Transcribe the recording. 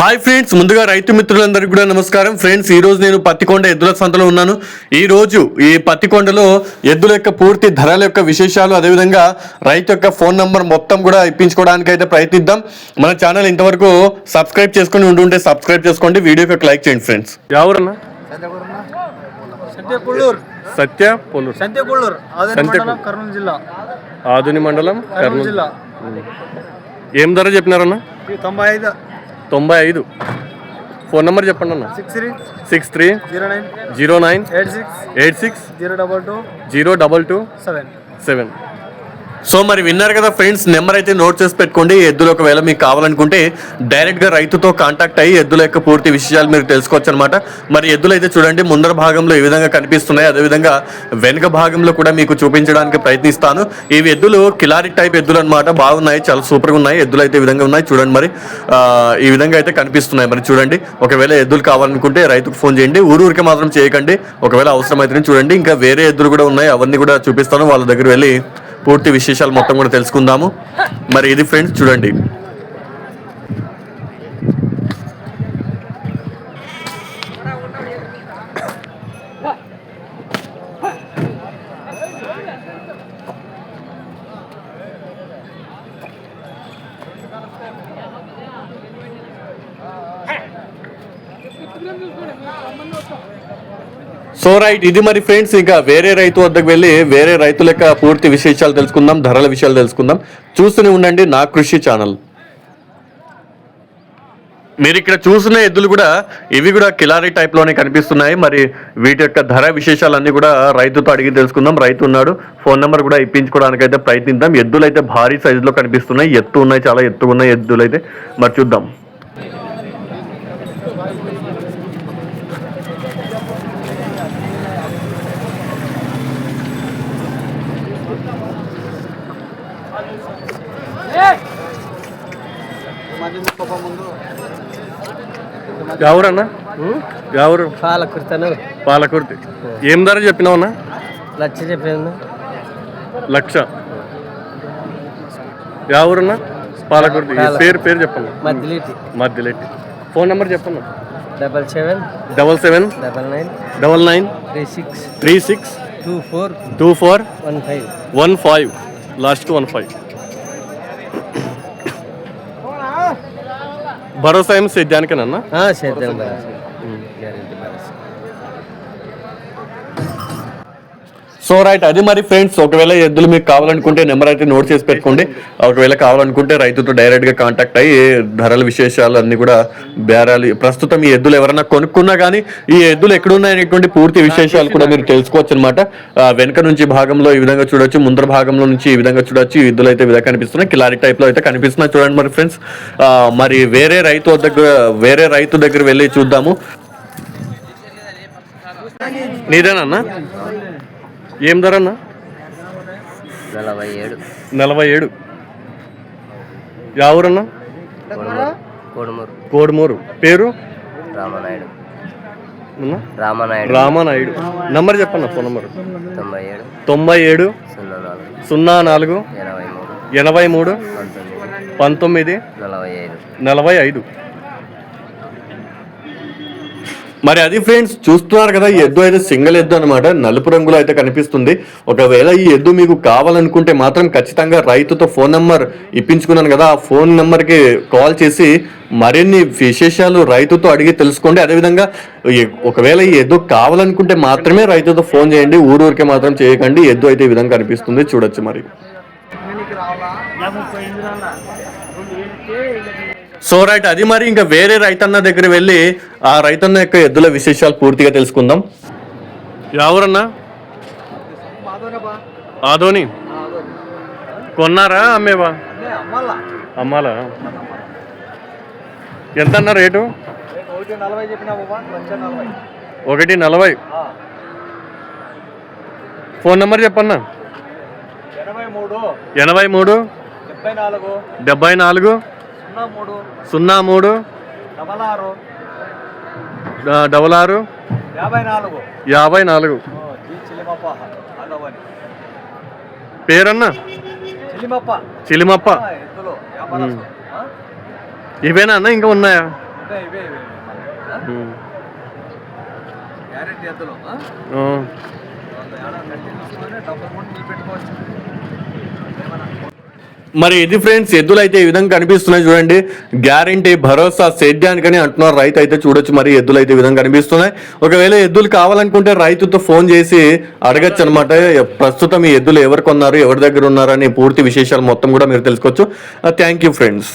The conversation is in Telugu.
హాయ్ ఫ్రెండ్స్, ముందుగా రైతు మిత్రులందరికీ కూడా నమస్కారం. ఫ్రెండ్స్, ఈ రోజు నేను పత్తికొండ ఎద్దుల సంతలో ఉన్నాను. ఈ రోజు ఈ పత్తికొండలో ఎద్దుల యొక్క పూర్తి ధరల యొక్క విశేషాలు, అదేవిధంగా రైతు యొక్క ఫోన్ నంబర్ మొత్తం కూడా ఇప్పించుకోవడానికి అయితే ప్రయత్నిద్దాం. మన ఛానల్ ఇంతవరకు సబ్స్క్రైబ్ చేసుకుని ఉంటుంటే సబ్స్క్రైబ్ చేసుకోండి, వీడియోకి ఒక లైక్ చేయండి. ఫ్రెండ్స్, ఎవరన్నా ఆదుని మండలం కర్నూలు జిల్లా. ఏం ధర చెప్పినారన్నా? 95. ఫోన్ నెంబర్ చెప్పండి అన్న. 630986 022 సో మరి విన్నారు కదా ఫ్రెండ్స్, నెంబర్ అయితే నోట్ చేసి పెట్టుకోండి. ఎద్దులు ఒకవేళ మీకు కావాలనుకుంటే డైరెక్ట్గా రైతుతో కాంటాక్ట్ అయ్యి ఎద్దుల యొక్క పూర్తి విషయాలు మీరు తెలుసుకోవచ్చు అనమాట. మరి ఎద్దులు అయితే చూడండి, ముందర భాగంలో ఈ విధంగా కనిపిస్తున్నాయి, అదేవిధంగా వెనుక భాగంలో కూడా మీకు చూపించడానికి ప్రయత్నిస్తాను. ఇవి ఎద్దులు కిలారి టైప్ ఎద్దులు అనమాట. బాగున్నాయి, చాలా సూపర్గా ఉన్నాయి. ఎద్దులు అయితే ఈ విధంగా ఉన్నాయి చూడండి. మరి ఈ విధంగా అయితే కనిపిస్తున్నాయి. మరి చూడండి, ఒకవేళ ఎద్దులు కావాలనుకుంటే రైతుకు ఫోన్ చేయండి, ఊరికి మాత్రం చేయకండి. ఒకవేళ అవసరం అయితే చూడండి, ఇంకా వేరే ఎద్దులు కూడా ఉన్నాయి, అవన్నీ కూడా చూపిస్తాను. వాళ్ళ దగ్గర వెళ్ళి పూర్తి విశేషాలు మొత్తం కూడా తెలుసుకుందాము. మరి ఇది ఫ్రెండ్స్ చూడండి, సో రైట్, ఇది మరి ఫ్రెండ్స్, ఇంకా వేరే రైతు వద్దకు వెళ్ళి వేరే రైతుల యొక్క పూర్తి విశేషాలు తెలుసుకుందాం, ధరల విషయాలు తెలుసుకుందాం. చూస్తూనే ఉండండి నా కృషి ఛానల్. మీరు ఇక్కడ చూసిన ఎద్దులు కూడా ఇవి కూడా కిలారీ టైప్లోనే కనిపిస్తున్నాయి. మరి వీటి యొక్క ధర విశేషాలన్నీ కూడా రైతుతో అడిగి తెలుసుకుందాం. రైతు ఉన్నాడు, ఫోన్ నెంబర్ కూడా ఇప్పించుకోవడానికి అయితే ప్రయత్నిద్దాం. ఎద్దులు అయితే భారీ సైజులో కనిపిస్తున్నాయి, ఎత్తు ఉన్నాయి, చాలా ఎత్తుగా ఉన్నాయి ఎద్దులు అయితే. మరి చూద్దాం. ఎవరన్నా? ఎవరు? పాలకుర్తి. ఏం ధర చెప్పినావన్నా? 1,00,000 చెప్పాను. 1,00,000. ఎవరన్నా? పాలకుర్తి. పేరు చెప్పండి. మధ్యలేటి. ఫోన్ నెంబర్ చెప్పండి. 779936 లాస్ట్ 15. భరోసా ఏం సేద్యానికేనన్నా? సేద్యం. సో రైట్, అది మరి ఫ్రెండ్స్, ఒకవేళ ఎద్దులు మీకు కావాలనుకుంటే నెంబర్ అయితే నోట్ చేసి పెట్టుకోండి. ఒకవేళ కావాలనుకుంటే రైతుతో డైరెక్ట్గా కాంటాక్ట్ అయ్యి ధరల విశేషాలు అన్నీ కూడా బేరాలు, ప్రస్తుతం ఈ ఎద్దులు ఎవరైనా కొనుక్కున్నా కానీ ఈ ఎద్దులు ఎక్కడున్నాయనేటువంటి పూర్తి విశేషాలు కూడా మీరు తెలుసుకోవచ్చు అనమాట. వెనక నుంచి భాగంలో ఈ విధంగా చూడొచ్చు, ముందర భాగంలో నుంచి ఈ విధంగా చూడొచ్చు. ఈ ఎద్దులు అయితే విధంగా కనిపిస్తున్నాయి, కిలారీ టైప్లో అయితే కనిపిస్తున్నాయి చూడండి. మరి ఫ్రెండ్స్, మరి వేరే రైతు దగ్గర వెళ్ళి చూద్దాము. నీదేనా? ఏం ధర అన్న? 47. ఎవరన్నా? కోడుమూరు. పేరు? రామానాయుడు. నంబర్ చెప్పన్న. Phone number 97 04 83 19 45. మరి అది ఫ్రెండ్స్, చూస్తున్నారు కదా, ఈ ఎద్దు అయితే సింగిల్ ఎద్దు అనమాట, నలుపు రంగులో అయితే కనిపిస్తుంది. ఒకవేళ ఈ ఎద్దు మీకు కావాలనుకుంటే మాత్రం ఖచ్చితంగా రైతుతో ఫోన్ నెంబర్ ఇప్పించుకున్నాను కదా, ఆ ఫోన్ నెంబర్కి కాల్ చేసి మరిన్ని విశేషాలు రైతుతో అడిగి తెలుసుకోండి. అదేవిధంగా ఒకవేళ ఈ ఎద్దు కావాలనుకుంటే మాత్రమే రైతుతో ఫోన్ చేయండి, ఊరికే మాత్రం చేయకండి. ఎద్దు అయితే ఈ విధంగా కనిపిస్తుంది చూడొచ్చు. మరి సో రైట్, అది మరి ఇంకా వేరే రైతన్న దగ్గర వెళ్ళి ఆ రైతన్న యొక్క ఎద్దుల విశేషాలు పూర్తిగా తెలుసుకుందాం. ఎవరన్నా? ఆదోని. కొన్నారా అమ్మేవా? అమ్మాలా? ఎంత అన్న రేటు? 1,40. ఫోన్ నెంబర్ చెప్పన్నా. 83 74 03 66 54. పేరన్నా? చిలిమప్ప. ఇవేనా అన్న, ఇంకా ఉన్నాయా? గ్యారెంటీ ఎద్దులు మరి ఇది ఫ్రెండ్స్, ఎద్దులు అయితే ఈ విధంగా కనిపిస్తున్నాయి చూడండి. గ్యారంటీ, భరోసా, సేద్యానికని అంటున్నారు. రైతు అయితే చూడొచ్చు. మరి ఎద్దులు అయితే ఈ విధంగా కనిపిస్తున్నాయి. ఒకవేళ ఎద్దులు కావాలనుకుంటే రైతుతో ఫోన్ చేసి అడగచ్చు అనమాట. ప్రస్తుతం ఈ ఎద్దులు ఎవరు కొన్నారు, ఎవరి దగ్గర ఉన్నారు అనే పూర్తి విశేషాలు మొత్తం కూడా మీరు తెలుసుకోవచ్చు. Thank you friends.